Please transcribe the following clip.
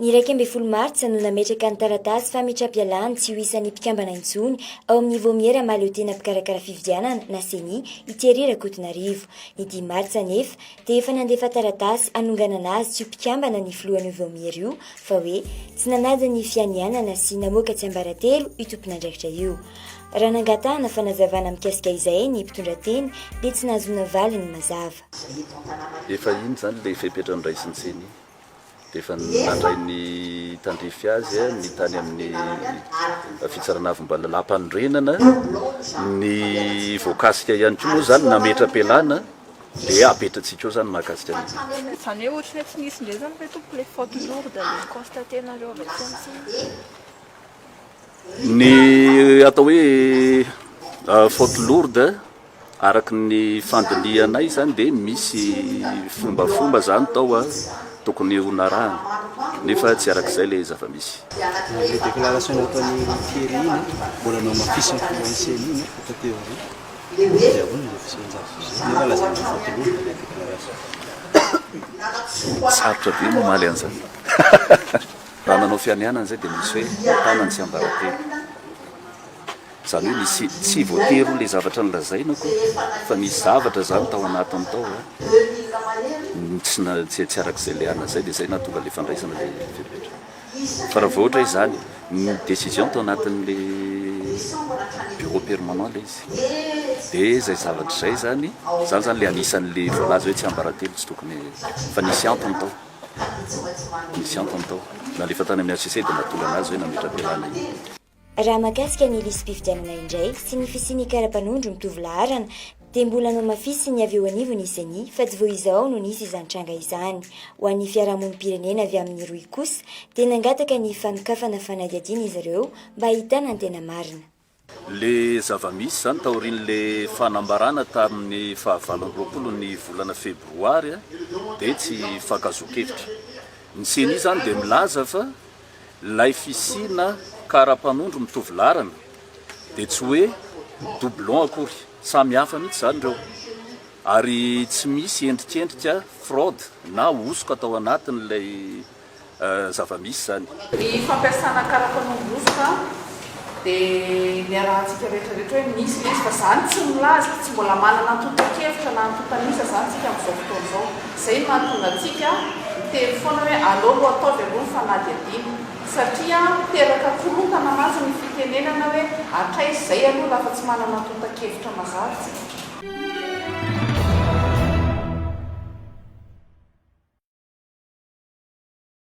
Ny 2 martsa no nametraka ny taratasy fametra-pialany tsy ho isan'ny mpikambana intsony ao amin'ny vomiera maleo tena mpikarakara fividianana na seni itery Rakotonarivo. Ny 10 martsa nefa dia efa nandefa taratasy anonganana azy tsy ho mpikambana ny filohan'io vomiera io fa hoe tsy nanada ny fianianana sy namoaka tsy ambaratelo io tompon'andraikitra io. Raha nangatahana fanazavana mikasika izay ny mpitondra teny dia tsy nahazoana valy ny mazava. Efa iny zany le fepetrany raisiny seny efa nandray ny tandrify azy ny tany amin'ny fitsaranavim-balalampanorenana ny voakasika ihany koa moa zany nametra-pialana dia apetratsika eo zany mahakasika an'io. Zany hoe ohatry ny tsy nisy ndray zany tompo le faute lourde le constatenareo avy aty amin'ny ny atao hoe faute lourde araky ny fandinianay zany dia misy fombafomba zany tao tokony honarahana nefa tsy arak'izay le zava-misy. Le déclaration nataony Thierry iny mbola nao mafisy ny filohan'ny iny tateo ary dia avy ny nefa lazana faute lourde le déclaration. Sarotra be mamaly an'izany. Raha nanao fianianana zay dia misy hoe tanany tsy ambaratelo. Zany hoe nisy tsy voatero le zavatra nilazaina koa fa misy zavatra zany tao anatiny tao tsy arak'izay le ana zay dia zay nahatonga le fandraisana le fepetra. Fa raha vao ohatra izany ny décision tao anatin'le bureau permanent le izy dia zay zavatra zay zany le anisan'le voalaza hoe tsy ambaratelo tsy tokony fa nisy antony tao. Nisy antony tao na lefa tany amin'ny HCC dia nahatonga anazy hoe nametra-pialana iny. Raha mahakasika ny lisy mpividianana indray sy ny fisiany kara-panondro mitovy laharana dia mbola no mafisy ny avy eo anivony isany fa tsy vao izao no nisy izany tranga izany. Ho an'ny fiarahamonim-pirenena avy amin'ny roy kosa dia nangataka ny fanokafana fanadihadiana izy ireo mba ahitana ny tena marina. Le zava-misy zany taorian'le fanambarana tamin'ny 29 ny volana febroary dia tsy fankazokevitra. Ny seni zany dia milaza fa lay fisina kara-panondro mitovy laharana dia tsy hoe doublon akory, samy hafa mihitsy zany ireo ary tsy misy endrikendrika fraude na osoka atao anatin'ilay zava-misy zany. ny fampiasana kara-panondro osoka dia ny arahantsika rehetrarehetra hoe misy le izy fa zany tsy milaza tsy mbola manana antotan-kevitra na antotanisa zany tsika amin'izao fotoana izao. Zay mahatonga antsika miteny foana hoe aleo ataovy aloha ny fanadihadiana satria teraka korontana mantsy ny fitenenana hoe hatray izay aloha lafa tsy manana antotan-kevitra mazava.